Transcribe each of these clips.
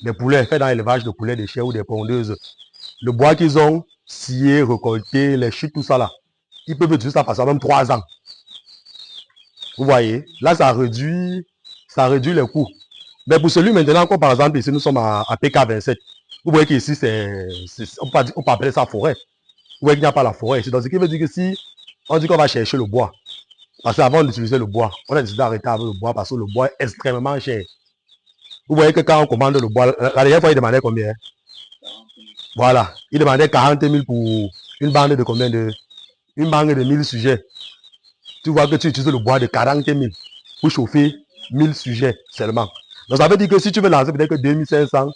des poulets, fait dans l'élevage de poulets, des chèvres ou des pondeuses. Le bois qu'ils ont scié, récolté, les chutes, tout ça là, ils peuvent utiliser ça passer même 3 ans. Vous voyez, là, ça réduit les coûts. Mais pour celui maintenant, comme par exemple, ici, nous sommes à PK27. Vous voyez qu'ici, on peut appeler ça forêt. Vous voyez qu'il n'y a pas la forêt ici. Donc, ce qui veut dire que si on dit qu'on va chercher le bois, parce qu'avant d'utiliser le bois, on a décidé d'arrêter avec le bois parce que le bois est extrêmement cher. Vous voyez que quand on commande le bois, la dernière fois, il demandait combien? Voilà. Il demandait 40 000 pour une bande de combien de... Une bande de 1000 sujets. Tu vois que tu utilises le bois de 40 000 pour chauffer 1000 sujets seulement. Donc ça veut dire que si tu veux lancer peut-être que 2500,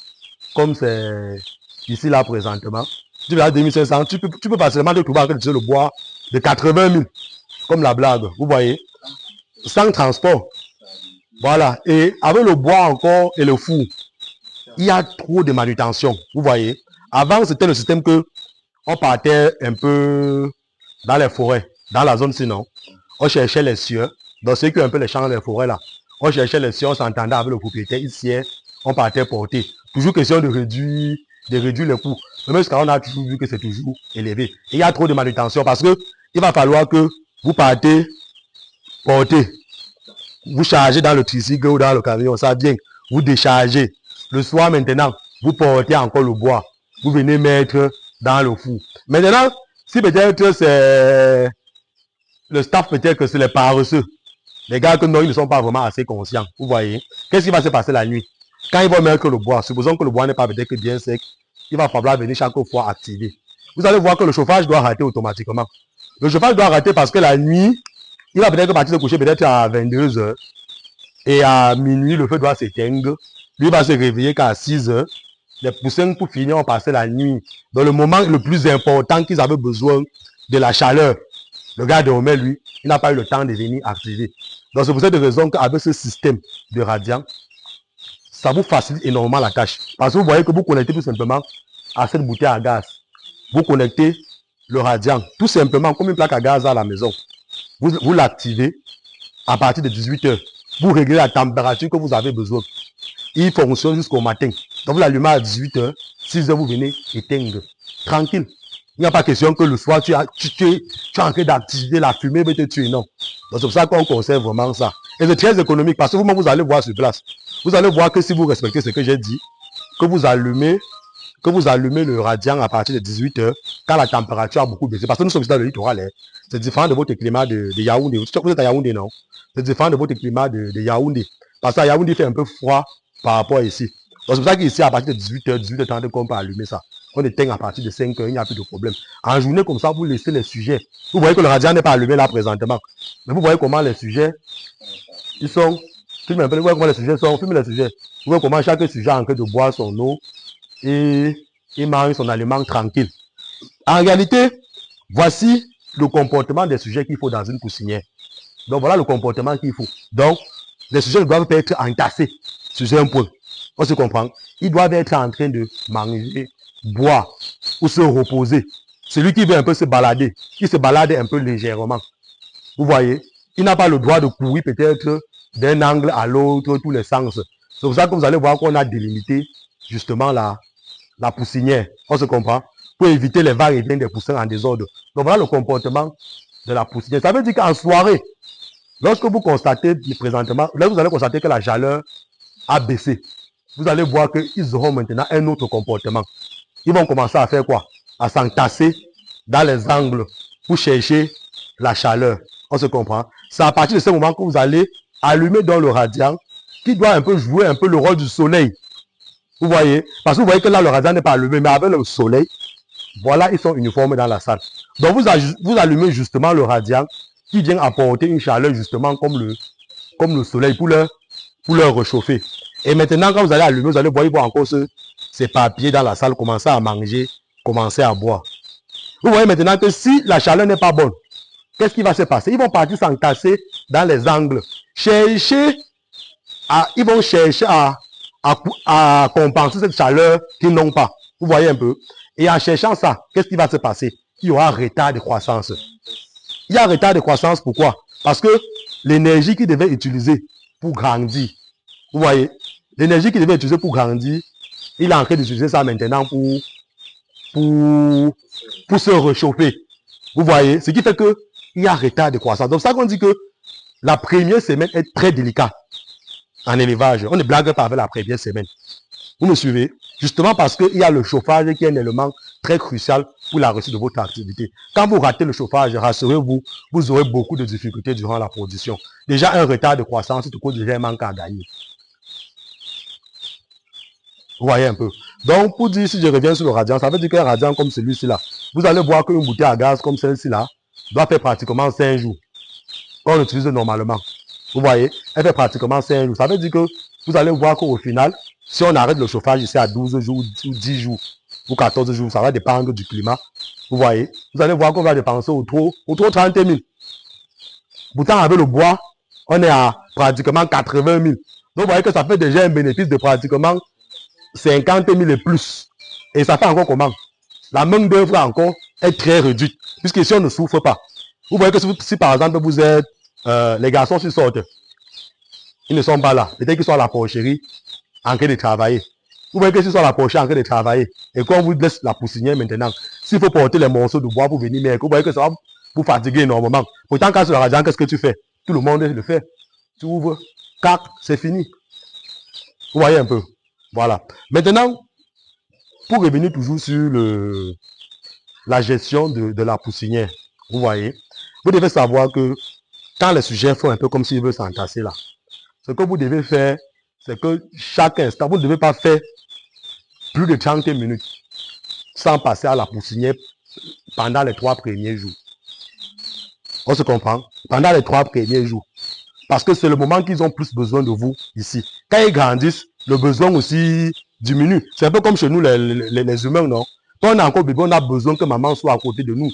comme c'est ici là présentement, tu veux lancer 2500, tu peux facilement te trouver à utiliser le bois de 80 000, comme la blague, vous voyez, sans transport. Voilà, et avec le bois encore et le four, il y a trop de manutention, vous voyez. Avant, c'était le système que on partait un peu dans les forêts, dans la zone sinon. On cherchait les sieurs, donc ceux qui ont un peu les champs, les forêts là. On cherchait les sieurs, on s'entendait avec le propriétaire, ici, on partait porter. Toujours question de réduire les coûts. Mais jusqu'à on a toujours vu que c'est toujours élevé. Et il y a trop de manutention parce que il va falloir que vous partez porter. Vous chargez dans le tricycle ou dans le camion, ça vient. Vous déchargez. Le soir maintenant, vous portez encore le bois. Vous venez mettre dans le four. Maintenant, si peut-être c'est le staff, peut-être que c'est les paresseux. Les gars que non, ils ne sont pas vraiment assez conscients. Vous voyez. Qu'est-ce qui va se passer la nuit? Quand ils vont mettre le bois, supposons que le bois n'est pas peut-être bien sec, il va falloir venir chaque fois activer. Vous allez voir que le chauffage doit arrêter automatiquement. Le chauffage doit arrêter parce que la nuit, il va peut-être partir se coucher peut-être à 22 h. Et à minuit, le feu doit s'éteindre. Lui va se réveiller qu'à 6 h. Les poussins pour finir ont passé la nuit. Dans le moment le plus important qu'ils avaient besoin de la chaleur. Le gars dormait, lui, il n'a pas eu le temps de venir activer. Donc c'est pour cette raison qu'avec ce système de radiant, ça vous facilite énormément la tâche. Parce que vous voyez que vous connectez tout simplement à cette bouteille à gaz. Vous connectez le radiant, tout simplement comme une plaque à gaz à la maison. Vous l'activez à partir de 18 h. Vous réglez la température que vous avez besoin. Il fonctionne jusqu'au matin. Donc vous l'allumez à 18 h, 6 h, vous venez éteindre. Tranquille. Il n'y a pas question que le soir, tu es en train d'activer la fumée, mais te tuer, non. Donc c'est pour ça qu'on conseille vraiment ça. Et c'est très économique parce que vous-même, vous allez voir sur place. Vous allez voir que si vous respectez ce que j'ai dit, que vous allumez le radiant à partir de 18 h, quand la température a beaucoup baissé. Parce que nous sommes dans le littoral. C'est différent de votre climat de Yaoundé. Vous êtes à Yaoundé, non? C'est différent de votre climat de Yaoundé. Parce qu'à Yaoundé, il fait un peu froid par rapport à ici. Donc c'est pour ça qu'ici, à partir de 18 h, 18 h 30, on peut allumer ça. On éteint à partir de 5 h, il n'y a plus de problème. En journée comme ça, vous laissez les sujets. Vous voyez que le radiant n'est pas allumé là présentement. Mais vous voyez comment les sujets, ils sont... Vous voyez comment les sujets sont, filmez les sujets. Vous voyez comment chaque sujet est en train de boire son eau et il mange son aliment tranquille. En réalité, voici le comportement des sujets qu'il faut dans une poussinière. Donc voilà le comportement qu'il faut. Donc, les sujets ne doivent pas être entassés sur un point. On se comprend. Ils doivent être en train de manger, boire ou se reposer. Celui qui veut un peu se balader, qui se balade un peu légèrement. Vous voyez, il n'a pas le droit de courir peut-être d'un angle à l'autre, tous les sens. C'est pour ça que vous allez voir qu'on a délimité justement la poussinière. On se comprend. Pour éviter les va-et-vient des poussins en désordre. Donc voilà le comportement de la poussinière. Ça veut dire qu'en soirée, lorsque vous constatez présentement, là vous allez constater que la chaleur a baissé. Vous allez voir qu'ils auront maintenant un autre comportement. Ils vont commencer à faire quoi? À s'entasser dans les angles pour chercher la chaleur. On se comprend. C'est à partir de ce moment que vous allez allumer dans le radiant qui doit un peu jouer un peu le rôle du soleil. Vous voyez? Parce que vous voyez que là, le radiant n'est pas allumé, mais avec le soleil, voilà, ils sont uniformes dans la salle. Donc, vous allumez justement le radiant qui vient apporter une chaleur justement comme le soleil pour leur réchauffer. Et maintenant, quand vous allez allumer, vous allez voir, ils vont encore ces papiers dans la salle, commencer à manger, commencer à boire. Vous voyez maintenant que si la chaleur n'est pas bonne, qu'est-ce qui va se passer? Ils vont partir s'entasser dans les angles. Ils vont chercher à compenser cette chaleur qu'ils n'ont pas. Vous voyez un peu? Et en cherchant ça, qu'est-ce qui va se passer? Il y aura un retard de croissance. Il y a un retard de croissance, pourquoi? Parce que l'énergie qu'ils devaient utiliser pour grandir, vous voyez, l'énergie qu'ils devaient utiliser pour grandir Il est en train d'utiliser ça maintenant pour se réchauffer. Vous voyez, ce qui fait qu'il y a retard de croissance. Donc, ça qu'on dit que la première semaine est très délicate en élevage. On ne blague pas avec la première semaine. Vous me suivez? Justement parce qu'il y a le chauffage qui est un élément très crucial pour la réussite de votre activité. Quand vous ratez le chauffage, rassurez-vous, vous aurez beaucoup de difficultés durant la production. Déjà, un retard de croissance, c'est cause déjà un manque à gagner. Vous voyez un peu. Donc, pour dire, si je reviens sur le radiant, ça veut dire qu'un radiant comme celui-ci là, vous allez voir qu'une bouteille à gaz comme celle-ci là, doit faire pratiquement 5 jours. Quand on l'utilise normalement. Vous voyez, elle fait pratiquement 5 jours. Ça veut dire que vous allez voir qu'au final, si on arrête le chauffage ici à 12 jours ou 10 jours ou 14 jours, ça va dépendre du climat. Vous voyez, vous allez voir qu'on va dépenser au trop 30 000. Pourtant, avec le bois, on est à pratiquement 80 000. Donc, vous voyez que ça fait déjà un bénéfice de pratiquement 50 000 et plus. Et ça fait encore comment? La main d'œuvre encore est très réduite. Puisque si on ne souffre pas. Vous voyez que si par exemple vous êtes les garçons qui sortent, ils ne sont pas là. Peut-être qu'ils sont à la porcherie en train de travailler. Vous voyez que s'ils sont à la porcherie en train de travailler et qu'on vous laisse la poussinière maintenant, s'il faut porter les morceaux de bois pour venir, mais vous voyez que ça va vous fatiguer énormément. Pourtant, quand c'est le radiant, qu'est-ce que tu fais? Tout le monde le fait. Tu ouvres, cac, c'est fini. Vous voyez un peu. Voilà. Maintenant, pour revenir toujours sur la gestion de la poussinière, vous voyez, vous devez savoir que quand les sujets font un peu comme s'ils veulent s'entasser là, ce que vous devez faire, c'est que chaque instant, vous ne devez pas faire plus de 30 minutes sans passer à la poussinière pendant les 3 premiers jours. On se comprend? Pendant les 3 premiers jours. Parce que c'est le moment qu'ils ont plus besoin de vous ici. Quand ils grandissent, le besoin aussi diminue. C'est un peu comme chez nous, les humains, non? Quand on est encore bébé, on a besoin que maman soit à côté de nous.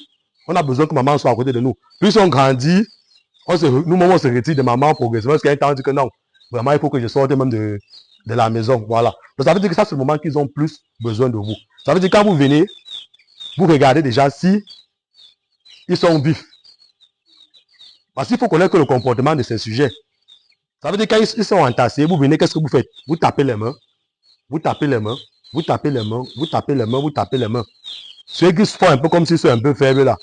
On a besoin que maman soit à côté de nous. Plus on grandit, nous-mêmes, on se retire de maman progressivement. Parce qu'il y a un temps, on dit que non, vraiment, il faut que je sorte même de la maison. Voilà. Donc, ça veut dire que ça, c'est le moment qu'ils ont plus besoin de vous. Ça veut dire que quand vous venez, vous regardez déjà si ils sont vifs. Parce qu'il faut connaître le comportement de ces sujets. Ça veut dire que quand ils sont entassés, vous venez, qu'est-ce que vous faites? Vous tapez les mains, vous tapez les mains, vous tapez les mains, vous tapez les mains, vous tapez les mains. Ceux qui se font un peu comme s'ils sont un peu faibles là,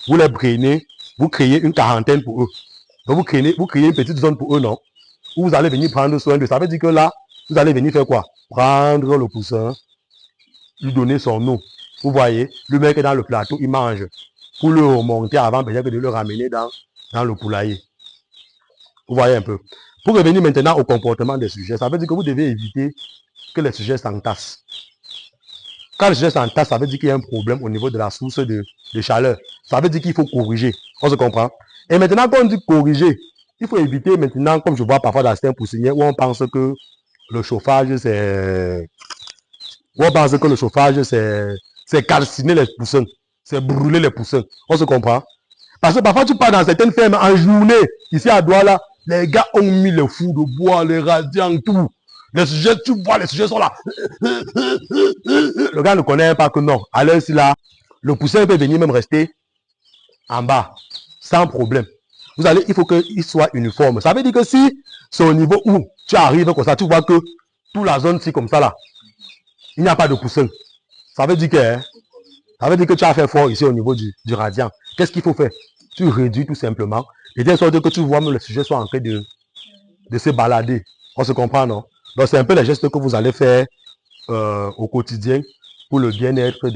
vous les prenez, vous créez une quarantaine pour eux. Donc vous créez une petite zone pour eux, non? Où vous allez venir prendre soin d'eux. Ça veut dire que là, vous allez venir faire quoi? Prendre le poussin, lui donner son eau. Vous voyez, le mec est dans le plateau, il mange. Pour le remonter avant peut-être de le ramener dans le poulailler. Vous voyez un peu. Pour revenir maintenant au comportement des sujets, ça veut dire que vous devez éviter que les sujets s'entassent. Quand les sujets s'entassent, ça veut dire qu'il y a un problème au niveau de la source de chaleur. Ça veut dire qu'il faut corriger. On se comprend? Et maintenant, quand on dit corriger, il faut éviter maintenant, comme je vois parfois dans certains poussinières, où on pense que le chauffage, c'est calciner les poussins. C'est brûler les poussins. On se comprend? Parce que parfois, tu pars dans certaines fermes en journée, ici à Douala, les gars ont mis les fous de bois, les radiants, tout. Les sujets, tu vois, les sujets sont là. Le gars ne connaît pas que non. À l'heure, là, le poussin peut venir même rester en bas, sans problème. Il faut qu'il soit uniforme. Ça veut dire que si c'est au niveau où tu arrives comme ça, tu vois que toute la zone, si comme ça là, il n'y a pas de poussin. Ça veut dire que tu as fait fort ici au niveau du radiant. Qu'est-ce qu'il faut faire? Tu réduis tout simplement. Et de sorte que tu vois même le sujet soit en train de se balader. On se comprend, non? Donc c'est un peu les gestes que vous allez faire au quotidien pour le bien-être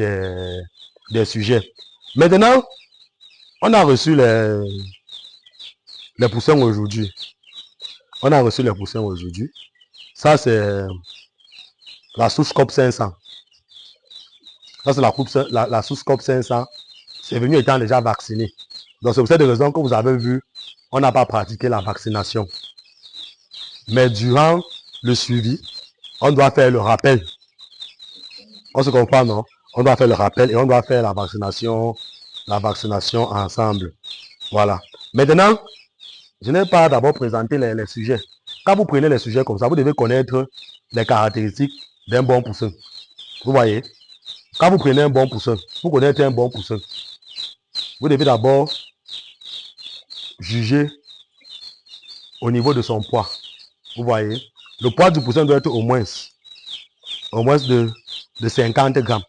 des sujets. Maintenant, on a reçu les poussins aujourd'hui. On a reçu les poussins aujourd'hui. Ça, c'est la souche COP 500. Ça, c'est la souche COP 500. C'est venu étant déjà vacciné. Donc, c'est pour cette raison que vous avez vu, on n'a pas pratiqué la vaccination. Mais durant le suivi, on doit faire le rappel. On se comprend, non? On doit faire le rappel et on doit faire la vaccination ensemble. Voilà. Maintenant, je n'ai pas d'abord présenté les sujets. Quand vous prenez les sujets comme ça, vous devez connaître les caractéristiques d'un bon poussin. Vous voyez? Quand vous prenez un bon poussin, vous connaissez un bon poussin. Vous devez d'abord juger au niveau de son poids. Vous voyez? Le poids du poussin doit être au moins au moins de 50 grammes.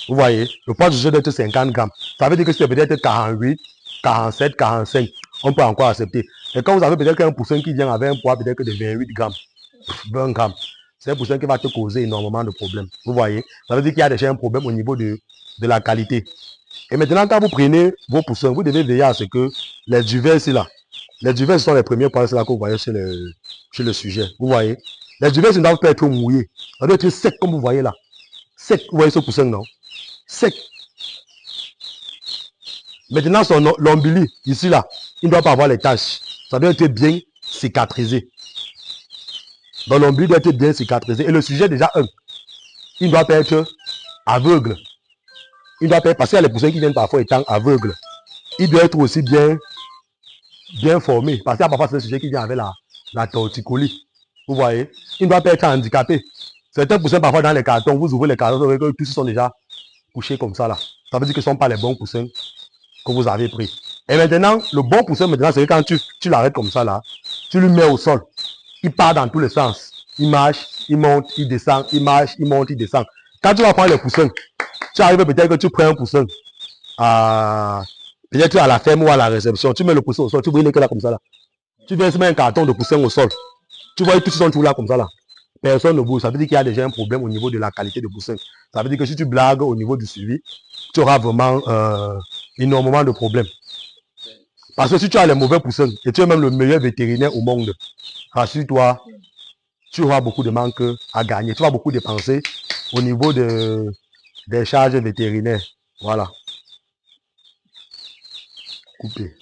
Vous voyez, le poids jugé doit être 50 grammes. Ça veut dire que c'est peut-être 48, 47, 45. On peut encore accepter. Et quand vous avez peut-être un poussin qui vient avec un poids peut-être de 28 grammes, 20 grammes, c'est un poussin qui va te causer énormément de problèmes. Vous voyez, ça veut dire qu'il y a déjà un problème au niveau de la qualité. Et maintenant, quand vous prenez vos poussins, vous devez veiller à ce que les duvets ici là, les duvets sont les premiers points là que vous voyez sur le sujet. Vous voyez, les duvets ne doivent pas être mouillés. Ça doit être sec comme vous voyez là. Sec, vous voyez ce poussin, non? Sec. Maintenant, l'ombilic, ici là, il ne doit pas avoir les taches. Ça doit être bien cicatrisé. Donc l'ombilic doit être bien cicatrisé. Et le sujet déjà, il ne doit pas être aveugle. Il doit pas être, parce qu'il y a les poussins qui viennent parfois étant aveugles. Il doit être aussi bien formé. Parce qu'il y a parfois ce sujet qui vient avec la torticolis. Vous voyez, il ne doit pas être handicapé. Certains poussins parfois dans les cartons, vous ouvrez les cartons, vous voyez que tous sont déjà couchés comme ça là. Ça veut dire que ce ne sont pas les bons poussins que vous avez pris. Et maintenant, le bon poussin, maintenant, c'est que quand tu l'arrêtes comme ça là, tu le mets au sol. Il part dans tous les sens. Il marche, il monte, il descend, il marche, il monte, il descend. Quand tu vas prendre les poussins, tu arrives peut-être que tu prends un poussin peut-être à la ferme ou à la réception, tu mets le poussin au sol, tu vois il est que là comme ça là. Tu viens se mettre un carton de poussin au sol. Tu vois, tous sont toujours là comme ça là. Personne ne bouge. Ça veut dire qu'il y a déjà un problème au niveau de la qualité de poussin. Ça veut dire que si tu blagues au niveau du suivi, tu auras vraiment énormément de problèmes. Parce que si tu as les mauvais poussins et tu es même le meilleur vétérinaire au monde, rassure-toi, tu auras beaucoup de manques à gagner. Tu vas beaucoup dépenser au niveau des charges vétérinaires. Voilà. Coupé.